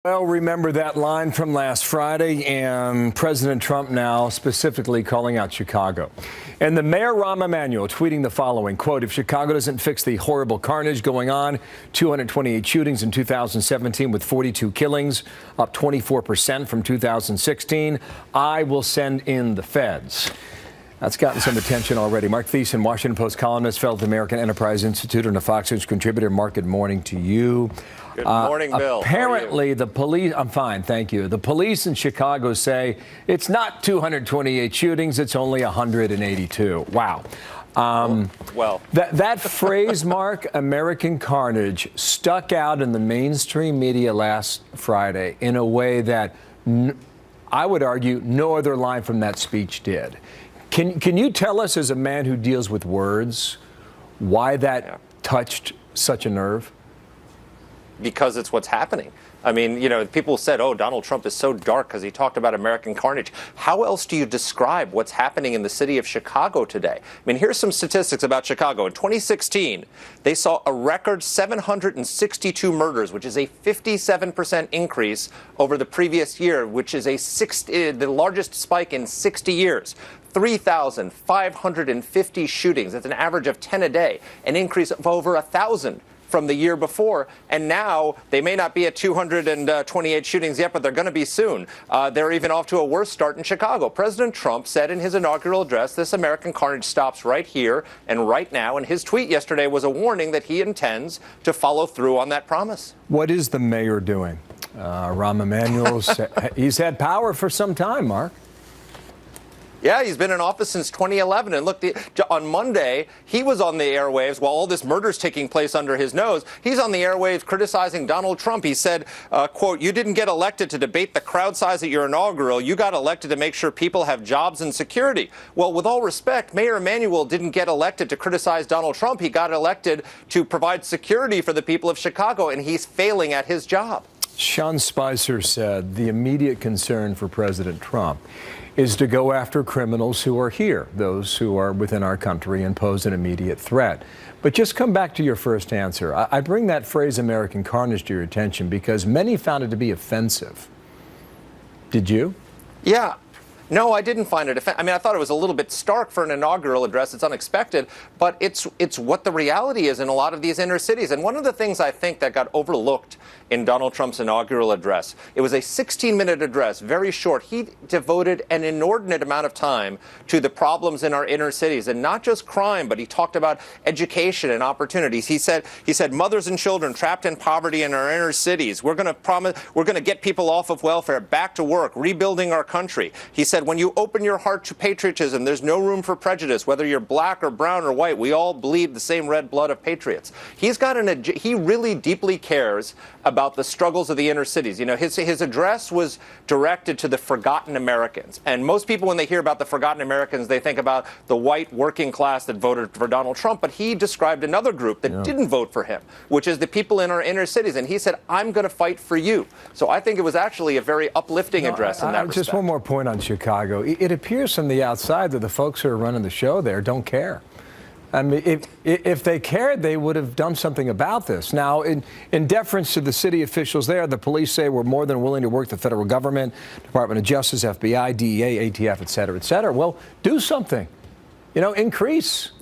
Well, remember that line from last Friday, and President Trump now specifically calling out Chicago. And the mayor, Rahm Emanuel, tweeting the following, quote, "If Chicago doesn't fix the horrible carnage going on, 228 shootings in 2017 with 42 killings, up 24% from 2016, I will send in the feds." That's gotten some attention already. Marc Thiessen, Washington Post columnist, fellow at the American Enterprise Institute, and a Fox News contributor. Marc, good morning to you. Good morning, Bill. Apparently, the police, I'm fine, thank you. The police in Chicago say it's not 228 shootings, it's only 182. Wow. That phrase, Marc, American carnage, stuck out in the mainstream media last Friday in a way that I would argue no other line from that speech did. Can you tell us, as a man who deals with words, why that touched such a nerve? Because it's what's happening. I mean, you know, people said, oh, Donald Trump is so dark because he talked about American carnage. How else do you describe what's happening in the city of Chicago today? I mean, here's some statistics about Chicago. In 2016, they saw a record 762 murders, which is a 57% increase over the previous year, which is the largest spike in 60 years. 3,550 shootings. That's an average of 10 a day, an increase of over 1,000 from the year before. And now they may not be at 228 shootings yet, but they're going to be soon. They're even off to a worse start in Chicago. President Trump said in his inaugural address, this American carnage stops right here and right now. And his tweet yesterday was a warning that he intends to follow through on that promise. What is the mayor doing? Rahm Emanuel, he's had power for some time, Marc. Yeah, he's been in office since 2011. And look, on Monday, he was on the airwaves while all this murder's taking place under his nose. He's on the airwaves criticizing Donald Trump. He said, quote, "You didn't get elected to debate the crowd size at your inaugural. You got elected to make sure people have jobs and security." Well, with all respect, Mayor Emanuel didn't get elected to criticize Donald Trump. He got elected to provide security for the people of Chicago, and he's failing at his job. Sean Spicer said the immediate concern for President Trump is to go after criminals who are here, those who are within our country and pose an immediate threat. But just come back to your first answer. I bring that phrase American carnage to your attention because many found it to be offensive. Did you? Yeah. No, I didn't find it offensive. I mean, I thought it was a little bit stark for an inaugural address. It's unexpected, but it's what the reality is in a lot of these inner cities. And one of the things I think that got overlooked in Donald Trump's inaugural address, it was a 16-minute address, very short. He devoted an inordinate amount of time to the problems in our inner cities, and not just crime, but he talked about education and opportunities. He said mothers and children trapped in poverty in our inner cities. We're going to get people off of welfare, back to work, rebuilding our country. He said, when you open your heart to patriotism, there's no room for prejudice. Whether you're black or brown or white, we all bleed the same red blood of patriots. He really deeply cares about the struggles of the inner cities. You know, his address was directed to the forgotten Americans. And most people, when they hear about the forgotten Americans, they think about the white working class that voted for Donald Trump. But he described another group that didn't vote for him, which is the people in our inner cities. And he said, I'm going to fight for you. So I think it was actually a very uplifting address in that respect. Just one more point on Chicago. It appears from the outside that the folks who are running the show there don't care. I mean, if they cared, they would have done something about this. Now, in deference to the city officials there, the police say we're more than willing to work with the federal government, Department of Justice, FBI, DEA, ATF, et cetera, et cetera. Well, you know, increase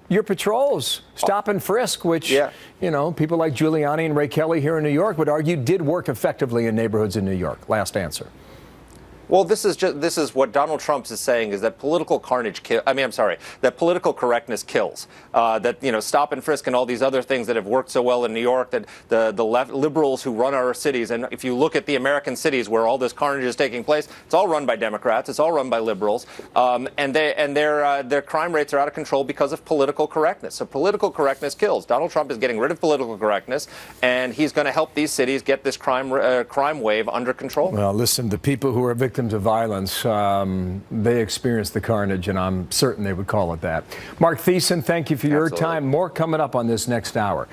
your patrols, stop and frisk, which, you know, people like Giuliani and Ray Kelly here in New York would argue did work effectively in neighborhoods in New York. Last answer. Well, this is what Donald Trump is saying, is that political carnage that political correctness kills. That, you know, stop and frisk and all these other things that have worked so well in New York, that the liberals who run our cities, and if you look at the American cities where all this carnage is taking place, it's all run by Democrats, it's all run by liberals, and their crime rates are out of control because of political correctness. So political correctness kills. Donald Trump is getting rid of political correctness, and he's going to help these cities get this crime wave under control. Well, listen, the people who are victims of violence, they experience the carnage, and I'm certain they would call it that. Marc Thiessen, thank you for your time. More coming up on this next hour.